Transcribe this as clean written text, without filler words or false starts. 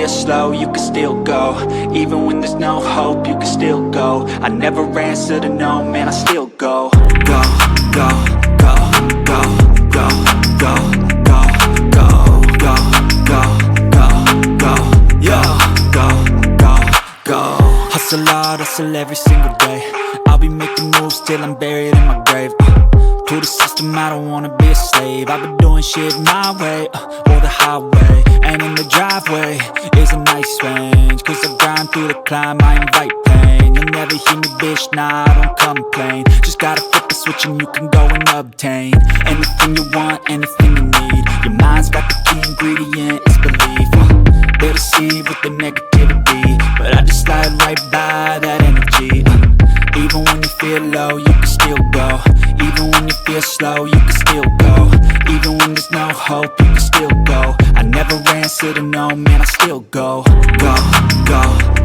feel slow, you can still go. Even when there's no hope, you can still go. I never answer to no, man, I still go. Go, go, go, go, go, go, go, go, go, go, go, go, yo, go, go, go. Hustle hard, hustle every single day. I'll be making moves till I'm buried in my grave. To the system, I don't wanna be a slave. I've been doing shit my way, or the highway. And in the driveway is a nice range, cause I grind through the climb, I invite pain. You'll never hear me, bitch, nah, I don't complain. Just gotta flip the switch and you can go and obtain anything you want, anything you need. Your mind's got the key ingredient, it's belief. They deceive with the negativity, but I just slide right by that energy. Even when you feel low, you can still go. Even when you feel slow, you can still go. Even when there's no hope, you can still go. I never answer to no, man, I still go. Go, go.